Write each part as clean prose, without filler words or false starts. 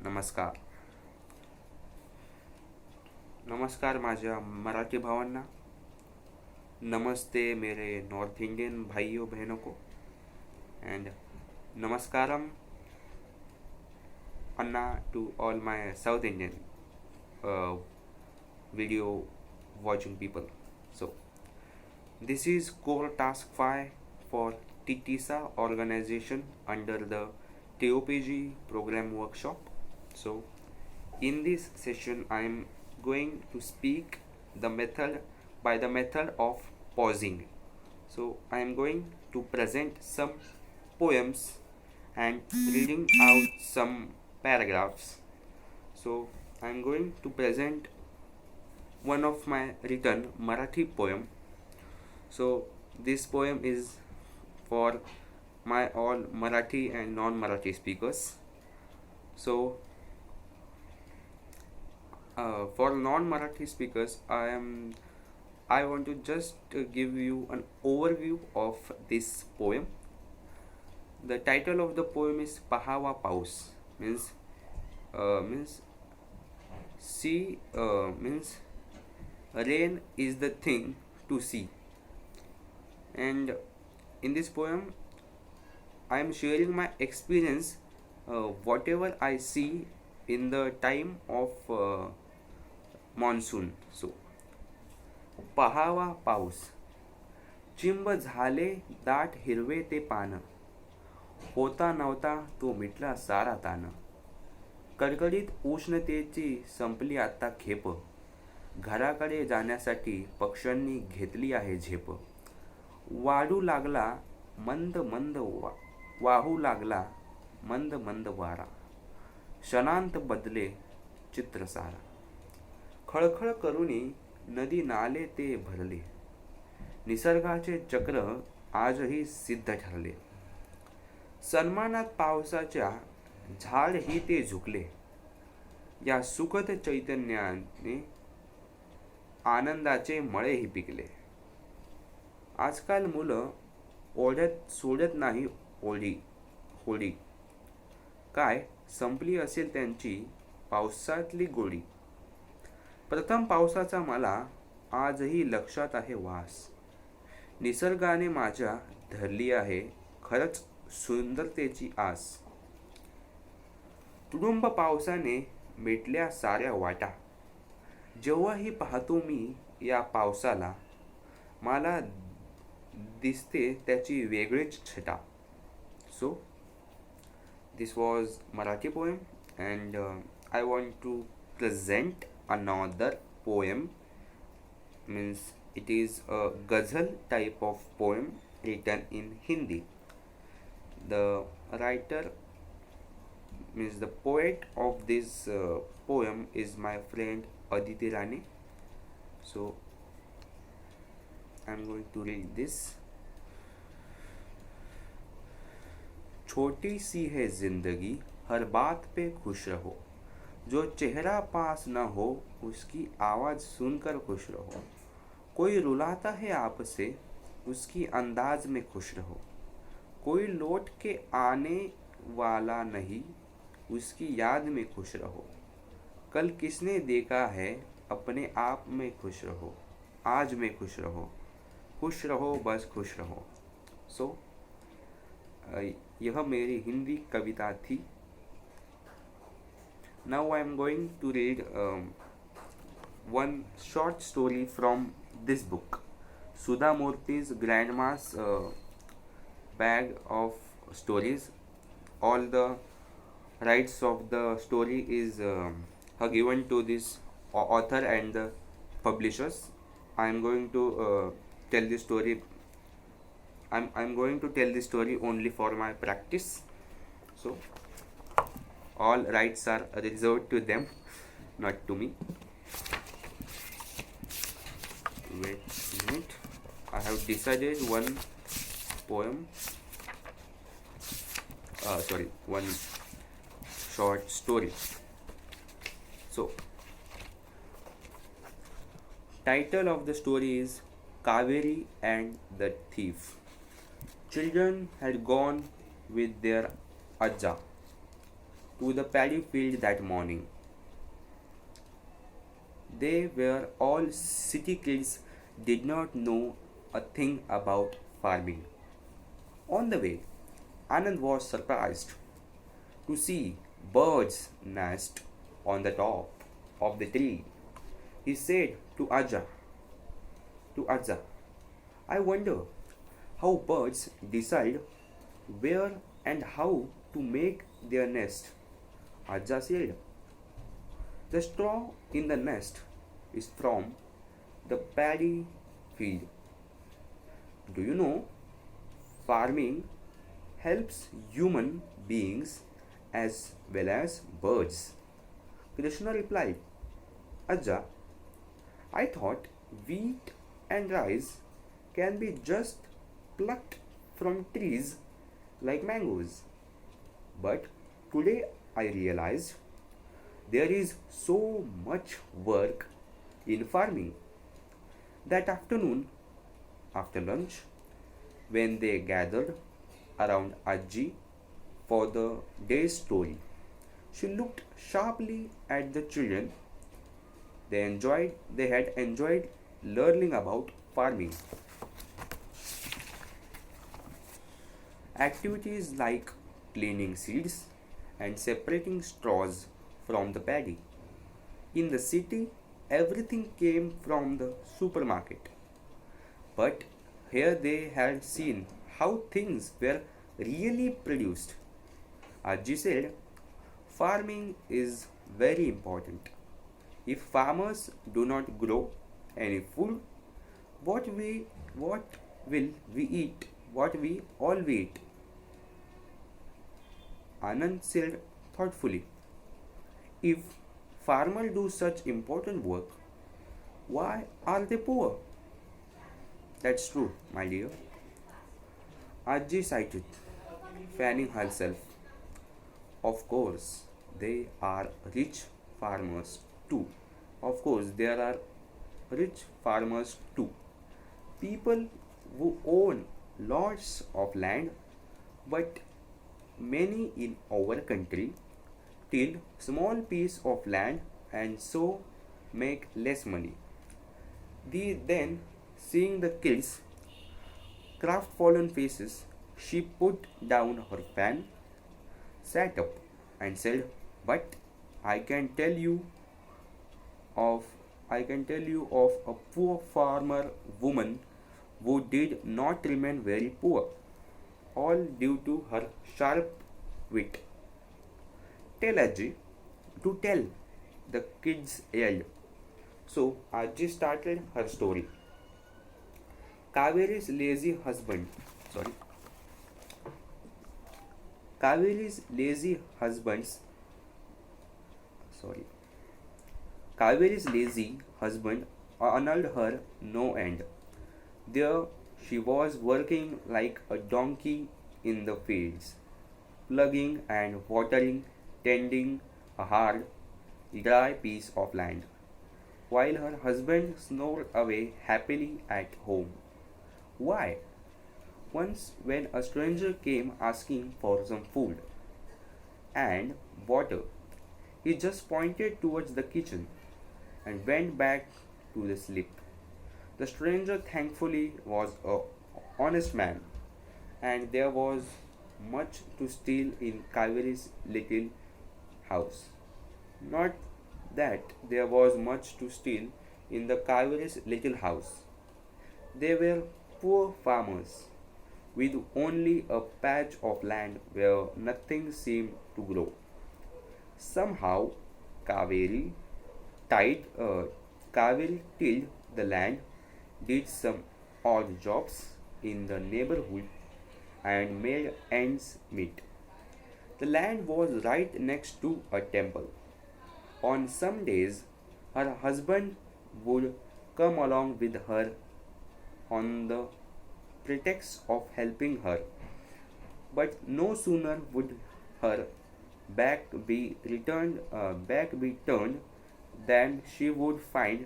नमस्कार. नमस्कार माझ्या मराठी भावांना. नमस्ते मेरे नॉर्थ इंडियन भाइयों बहनों को. And namaskaram Anna to all my South Indian uh, video watching people. So this is core task 5 for TTSA organization under the TOPG program workshop. So in this session I am going to speak the method of pausing. So I am going to present some poems and reading out some paragraphs. So I am going to present one of my written Marathi poem. So this poem is for my all Marathi and non-Marathi speakers. So for non-Marathi speakers, I want to just give you an overview of this poem. The title of the poem is Pahawa Paus, means see, means rain is the thing to see. And in this poem I am sharing my experience, whatever I see in the time of monsoon. So पहावा पाऊस, चिंब झाले दाट हिरवे ते पान, होता नव्हता तो मिटला सारा तान, कडकडीत उष्णतेची संपली आता खेप, घराकडे जाण्यासाठी पक्ष्यांनी घेतली आहे झेप, वाढू लागला मंद मंद वाहू लागला मंद मंद वारा, क्षणांत बदले चित्र सारा, खळखळ करुनी नदी नाले ते भरले, निसर्गाचे चक्र आजही सिद्ध ठरले, सन्मानात पावसाच्या झाड ही ते झुकले, या सुखद चैतन्याने आनंदाचे मळेही पिकले. आजकाल मुलं ओढ्यात सोडत नाही होडी, काय संपली असेल त्यांची पावसातली गोडी. प्रथम पावसाचा मला आजही लक्षात आहे वास, निसर्गाने माझ्या धरली आहे खरंच सुंदरतेची आस. तुडुंब पावसाने मिटल्या साऱ्या वाटा, जेव्हाही पाहतो मी या पावसाला, मला दिसते त्याची वेगळीच छटा. So this was Marathi poem and I want to present another poem, means it is a ghazal type of poem written in Hindi. The writer, means the poet of this poem is my friend Aditi Rani. So I am going to read this. छोटी सी है जिंदगी, हर बात पे खुश रहो, जो चेहरा पास न हो उसकी आवाज़ सुनकर खुश रहो, कोई रुलाता है आपसे उसकी अंदाज में खुश रहो, कोई लौट के आने वाला नहीं उसकी याद में खुश रहो, कल किसने देखा है अपने आप में खुश रहो, आज में खुश रहो बस खुश रहो. सो यह मेरी हिंदी कविता थी. Now I am going to read one short story from this book, Sudha Murthy's Grandma's Bag of Stories. All the rights of the story is given to this author and the publishers. I am going to tell this story. I'm going to tell this story only for my practice. So all rights are reserved to them, not to me. Wait a minute. I have decided one poem. One short story. So, title of the story is Kaveri and the Thief. Children had gone with their Ajja. to the paddy field that morning. They were all city kids, did not know a thing about farming. On the way, Anand was surprised to see birds nest on the top of the tree. He said to Aja, I wonder how birds decide where and how to make their nest. Aja said, the straw in the nest is from the paddy field. Do you know? Farming helps human beings as well as birds. Krishna replied, Aja, I thought wheat and rice can be just plucked from trees like mangoes. But today I realized there is so much work in farming. That afternoon, after lunch, when they gathered around Aji for the day's story, she looked sharply at the children. They had enjoyed learning about farming. Activities like cleaning seeds and separating straws from the paddy. In the city, everything came from the supermarket. But here they had seen how things were really produced. Aji said, farming is very important. If farmers do not grow any food, what we what will we eat? What we all eat? Anand said thoughtfully, if farmers do such important work, why are they poor? That's true, my dear. Aji cited, fanning herself. Of course, they are rich farmers too. Of course, there are rich farmers too. People who own lots of land, but many in our country till small piece of land and so make less money. Then, seeing the kids' craft-fallen faces, she put down her fan, sat up, and said, "But I can tell you of I can tell you of a poor farmer woman who did not remain very poor, all due to her sharp wit." Tell Aji to tell, the kids yelled. So Aji started her story. Kaveri's lazy husband, sorry, Kaveri's lazy husband's, sorry, Kaveri's lazy husband annoyed her no end. There she was working like a donkey in the fields, plugging and watering, tending a hard, dry piece of land, while her husband snored away happily at home. Why? Once, when a stranger came asking for some food and water, he just pointed towards the kitchen and went back to the sleep. The stranger, thankfully, was a honest man, and there was much to steal in Kaveri's little house. Not that there was much to steal in the Kaveri's little house. They were poor farmers with only a patch of land where nothing seemed to grow. Somehow, Kaveri tied, uh, Kaveri tilled the land, did some odd jobs in the neighborhood, and made ends meet. The land was right next to a temple. On some days, her husband would come along with her on the pretext of helping her, but no sooner would her back be turned than she would find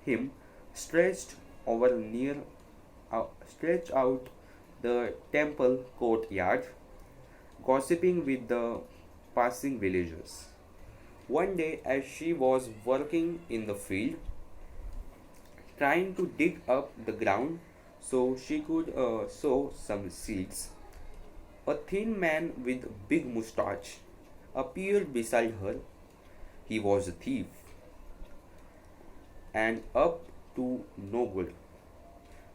him stretched over near stretched out the temple courtyard, gossiping with the passing villagers. One day, as she was working in the field, trying to dig up the ground so she could sow some seeds, a thin man with a big mustache appeared beside her. He was a thief and up to no good.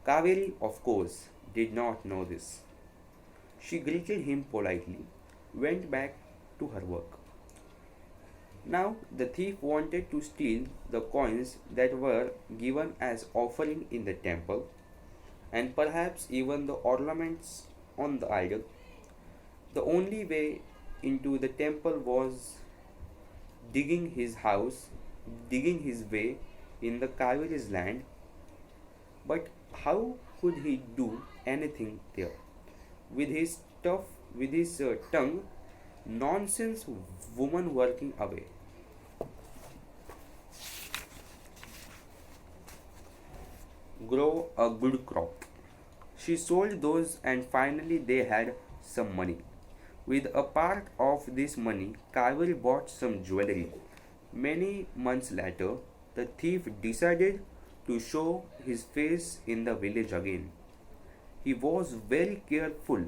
Kaveri, of course, did not know this. She greeted him politely, went back to her work. Now the thief wanted to steal the coins that were given as offering in the temple, and perhaps even the ornaments on the idol. The only way into the temple was digging his house, digging his way in the Kaveri's land. But how could he do anything there? With his tough, with his tongue, nonsense woman working away. Grow a good crop. She sold those and finally they had some money. With a part of this money, Kaveri bought some jewelry. Many months later, the thief decided to show his face in the village again. He was very careful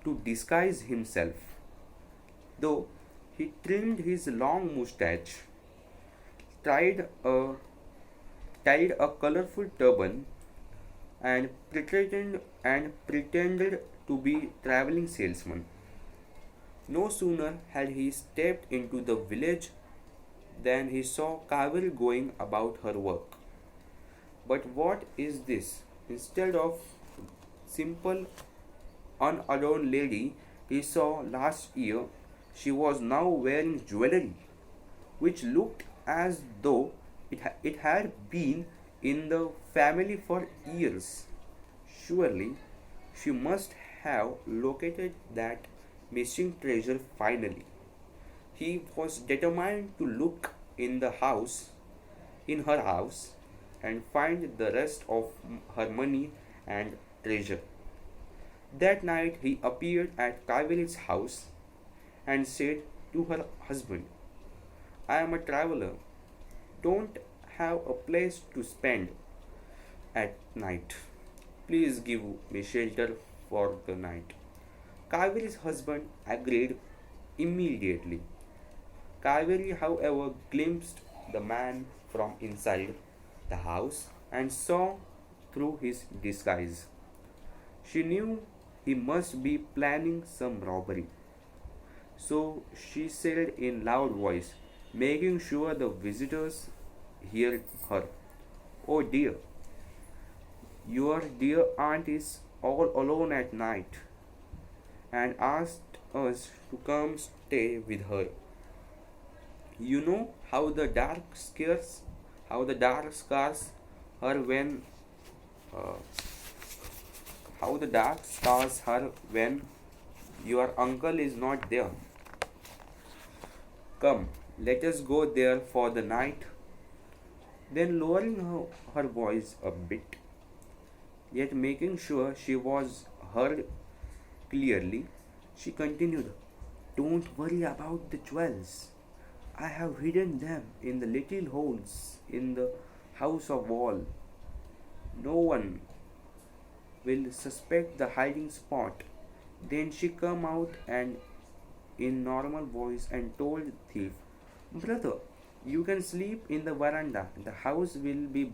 to disguise himself, though he trimmed his long mustache, tied a, tied a colorful turban, and pretended to be traveling salesman. No sooner had he stepped into the village than he saw Kaveri going about her work. But what is this? Instead of simple unadorned lady he saw last year, she was now wearing jewelry which looked as though it had been in the family for years. Surely she must have located that missing treasure finally. He was determined to look in her house, and find the rest of her money and treasure. That night he appeared at Kaveri's house and said to her husband, I am a traveler, don't have a place to spend at night. Please give me shelter for the night. Kaveri's husband agreed immediately. Kaveri, however, glimpsed the man from inside the house and saw through his disguise. She knew he must be planning some robbery. So she said in loud voice, making sure the visitors heard her, oh dear, your dear aunt is all alone at night and asked us to come stay with her. You know how the dark scars her when uh, how the dark scars her when your uncle is not there. Come, let us go there for the night. Then lowering her voice a bit, yet making sure she was heard clearly, she continued, don't worry about the jewels. I have hidden them in the little holes in the house of wall. No one will suspect the hiding spot. Then she came out and in normal voice and told the thief, brother, you can sleep in the veranda. The house will be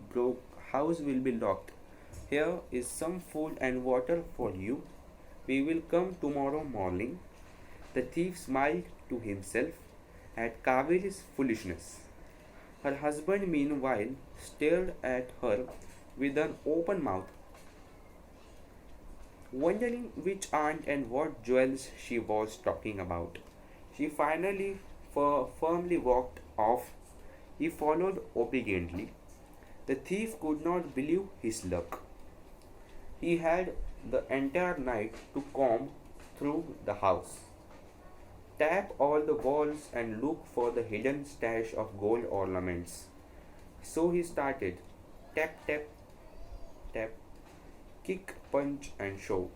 locked. Here is some food and water for you. We will come tomorrow morning. The thief smiled to himself at Kaveri's foolishness. Her husband, meanwhile, stared at her with an open mouth, wondering which aunt and what jewels she was talking about. She finally firmly walked off. He followed obediently. The thief could not believe his luck. He had the entire night to comb through the house, tap all the walls, and look for the hidden stash of gold ornaments. So he started tap, tap, tap, kick, punch, and shove.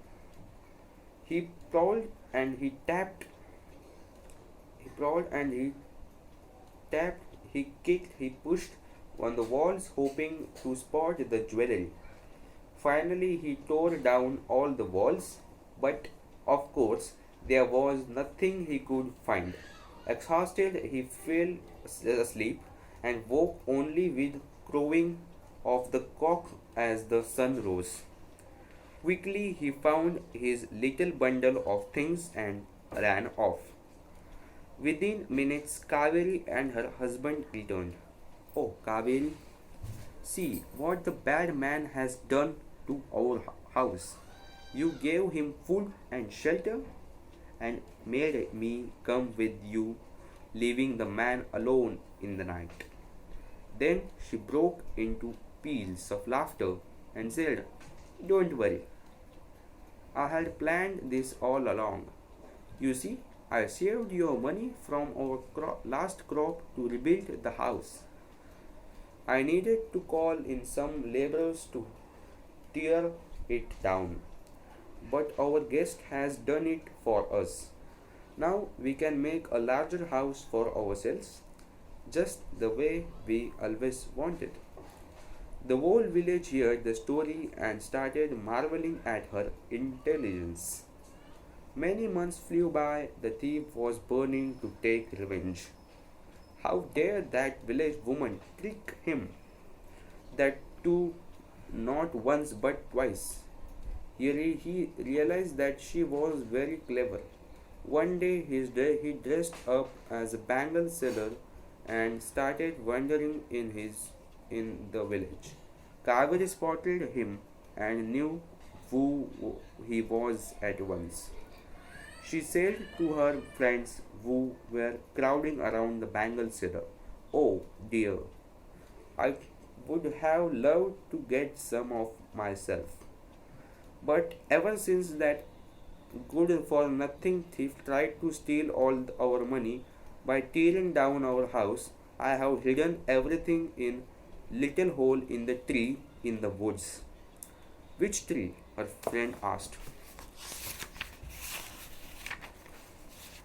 He prowled and he tapped prowled and he tapped, he kicked, he pushed on the walls, hoping to spot the jewelry. Finally, he tore down all the walls, but of course, there was nothing he could find. Exhausted, he fell asleep and woke only with crowing of the cock as the sun rose. Quickly, he found his little bundle of things and ran off. Within minutes, Kaveri and her husband returned. Oh, Kaveri, see what the bad man has done to our house. You gave him food and shelter and made me come with you, leaving the man alone in the night. Then she broke into peals of laughter and said, Don't worry, I had planned this all along. You see, I saved your money from our last crop to rebuild the house. I needed to call in some laborers to tear it down, but our guest has done it for us. Now we can make a larger house for ourselves, just the way we always wanted. The whole village heard the story and started marveling at her intelligence. Many months flew by, the thief was burning to take revenge. How dare that village woman trick him? That too, not once but twice. He realized that she was very clever. One day he dressed up as a bangle seller and started wandering in the village. Kaveri spotted him and knew who he was at once. She said to her friends who were crowding around the bangle seller, Oh dear, I would have loved to get some of myself. But ever since that good for nothing thief tried to steal all our money by tearing down our house, I have hidden everything in little hole in the tree in the woods. Which tree? Her friend asked.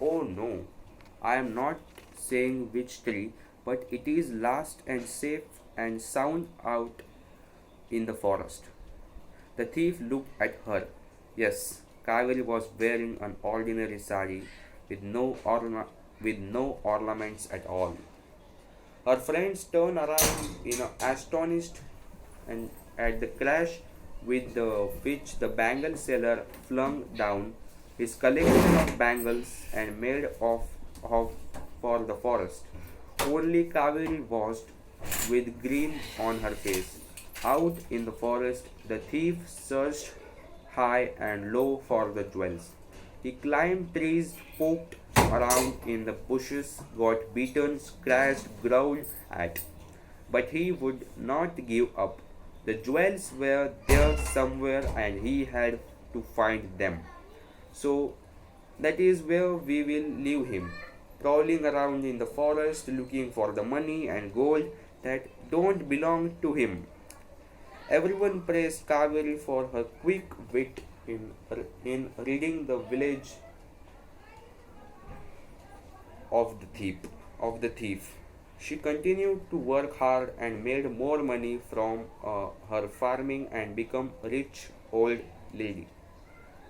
Oh no, I am not saying which tree, but it is last and safe and sound out in the forest. The thief looked at her. Yes, Kaveri was wearing an ordinary sari with no ornaments at all. Her friends turned around in astonished and at the crash with which the bangle seller flung down his collection of bangles and made off for the forest. Only Kaveri watched with grin on her face. Out in the forest, the thief searched high and low for the jewels. He climbed trees, poked around in the bushes, got beaten, scratched, growled at. But he would not give up. The jewels were there somewhere and he had to find them. So that is where we will leave him, prowling around in the forest looking for the money and gold that don't belong to him. Everyone praised Kaveri for her quick wit in ridding the village of the thief. She continued to work hard and made more money from her farming and become a rich old lady.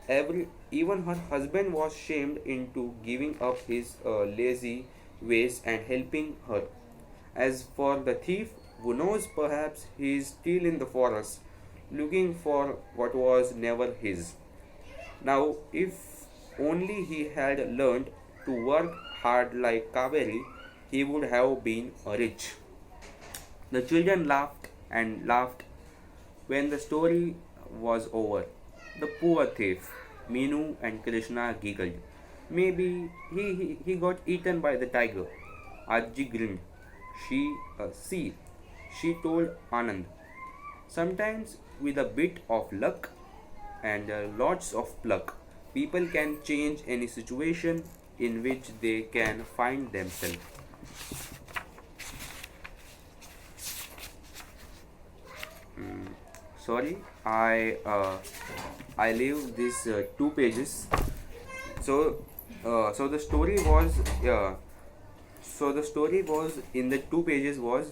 Even her husband was shamed into giving up his lazy ways and helping her. As for the thief, who knows, perhaps he is still in the forest looking for what was never his. Now, if only he had learned to work hard like Kaveri, he would have been rich. The children laughed and laughed when the story was over. The poor thief, Minu and Krishna giggled. Maybe he got eaten by the tiger. Ajji grinned. See, she told Anand. Sometimes, with a bit of luck and lots of pluck, people can change any situation in which they can find themselves. Sorry, I leave these 2 pages. So the story was So the story was in the 2 pages was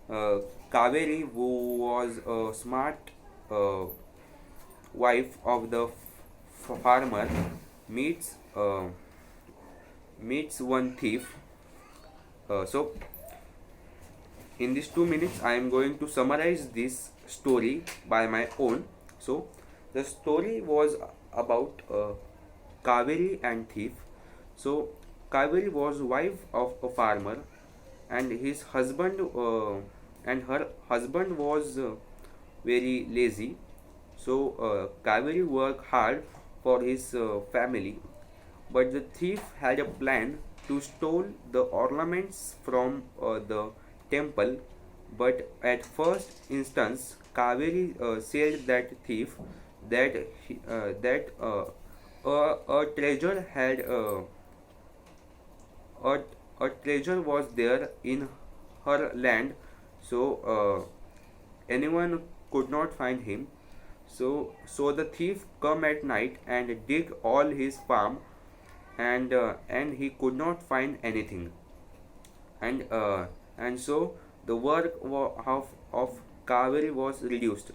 uh, Kaveri, who was a smart uh, wife of the farmer, meets meets one thief. So in these 2 minutes, I am going to summarize this story by my own. So the story was about Kaveri and thief. So Kaveri was wife of a farmer, and his husband and her husband was very lazy. So Kaveri worked hard for his family, but the thief had a plan to steal the ornaments from the temple. But at first instance, Kaveri said that thief that a treasure had a, a treasure was there in her land, so anyone could not find him. So the thief come at night and dig all his farm, and he could not find anything. And so the work of Kaveri was reduced,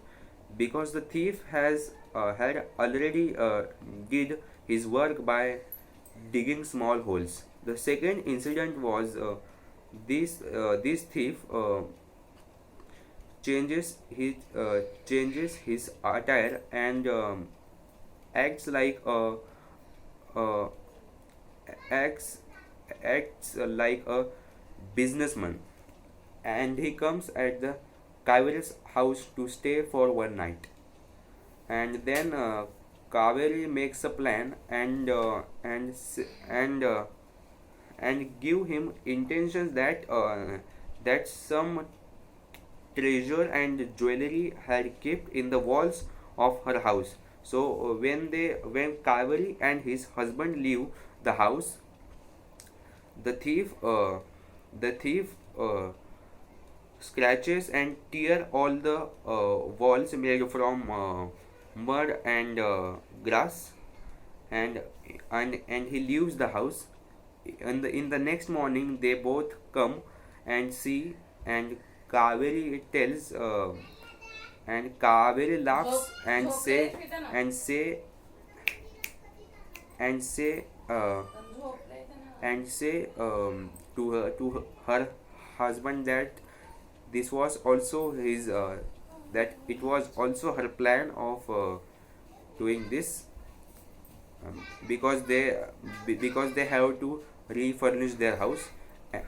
because the thief has had already did his work by digging small holes. The second incident was this thief changes his attire and acts like a uh, acts acts like a businessman, and he comes at the Kaveri's house to stay for one night. And then Kaveri makes a plan and give him intentions that some treasure and jewelry had kept in the walls of her house. So when Kaveri and his husband leave the house, the thief scratches and tear all the walls made from mud and grass, and and he leaves the house. In the next morning, they both come and see, and Kaveri tells and Kaveri laughs and say and say to her husband that this was also his that it was also her plan of doing this, because they have to refurnish their house, and